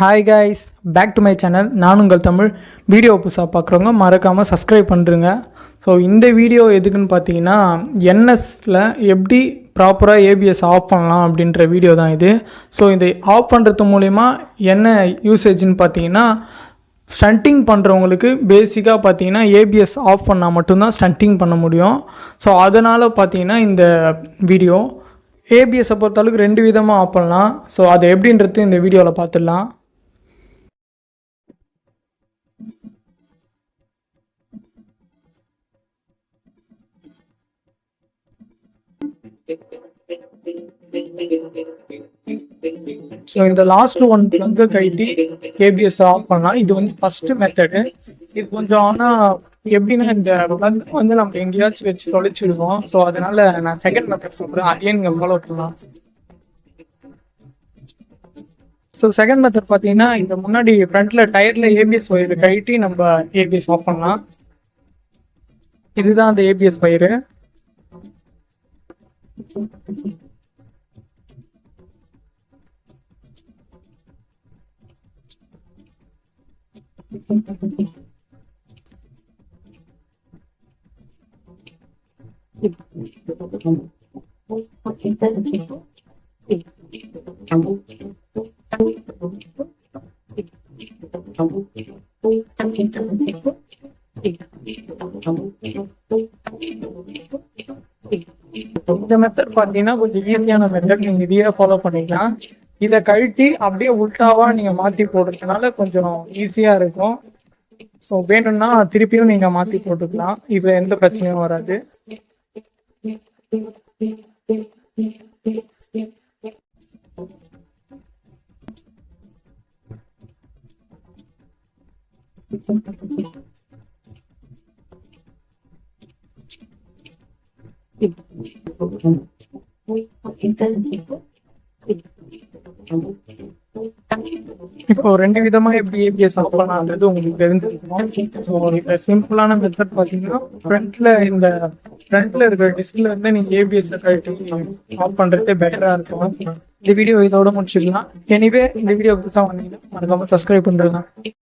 Hi guys, back to my channel. நான் உங்கள் Tamil. Video புதுசாக பார்க்குறவங்க மறக்காமல் சப்ஸ்கிரைப் பண்ணுறேங்க. ஸோ இந்த வீடியோ எதுக்குன்னு பார்த்தீங்கன்னா, என்எஸில் எப்படி ப்ராப்பராக ஏபிஎஸ் ஆஃப் பண்ணலாம் அப்படின்ற வீடியோ தான் இது. ஸோ இதை ஆஃப் பண்ணுறது மூலிமா என்ன யூசேஜ்னு பார்த்தீங்கன்னா, ஸ்டண்டிங் பண்ணுறவங்களுக்கு பேசிக்காக பார்த்தீங்கன்னா ஏபிஎஸ் ஆஃப் பண்ணால் மட்டும்தான் ஸ்டண்டிங் பண்ண முடியும். ஸோ அதனால் பார்த்தீங்கன்னா இந்த வீடியோ ஏபிஎஸை பொறுத்தளவுக்கு 2 விதமாக ஆஃப் பண்ணலாம். ஸோ அது எப்படின்றது இந்த வீடியோவில் பார்த்துடலாம். ஸோ இந்த லாஸ்ட் ஒன் ப்ளக்கை கழட்டி ஏபிஎஸ் ஆஃப் பண்ணலாம். இது வந்து ஃபர்ஸ்ட் மெத்தடு. இது கொஞ்சம் ஆனால் எப்படின்னா, இந்த ப்ளக் வந்து நம்ம எங்கேயாச்சும் வச்சு தொலைச்சிடுவோம். ஸோ அதனால நான் செகண்ட் மெத்தட் சொல்கிறேன், அதையே நீங்கள் ஃபாலோ பண்ணலாம். ஸோ செகண்ட் மெத்தட் பார்த்தீங்கன்னா, இந்த முன்னாடி ஃப்ரண்ட்ல டயர்ல ஏபிஎஸ் ஒயர் கழட்டி நம்ம ஏபிஎஸ் ஆஃப் பண்ணலாம். இதுதான் அந்த ஏபிஎஸ் ஒயரு. இந்த மெத்தட் பார்த்தீங்கன்னா கொஞ்சம் ஈஸியான மெத்தட். நீங்க இதையே ஃபாலோ பண்ணிக்கலாம். இதை கழட்டி அப்படியே உல்டாவா நீங்க மாத்தி போடுறதுனால கொஞ்சம் ஈஸியா இருக்கும். ஸோ வேணும்னா திருப்பியும் நீங்க மாத்தி போட்டுக்கலாம். இதுல எந்த பிரச்சனையும் வராது. இப்போ 2 விதமா எப்படி ஏபிஎஸ் ஆஃப் பண்ணான்றது உங்களுக்கு தெரிஞ்சிருக்கும். ஸோ இந்த சிம்பிளான மெத்தட் பார்த்தீங்கன்னா, ஃப்ரண்ட்ல இருக்கிற டிஸ்க்ல இருந்து நீங்க ஏபிஎஸ் கழட்டி ஆஃப் பண்றது பெட்டரா இருக்கும். இந்த வீடியோ இதோட முடிச்சிடலாம். எனிவே இந்த வீடியோ புதுசாக வந்தீங்கன்னா மறக்காம சப்ஸ்கிரைப் பண்ணுறேன்.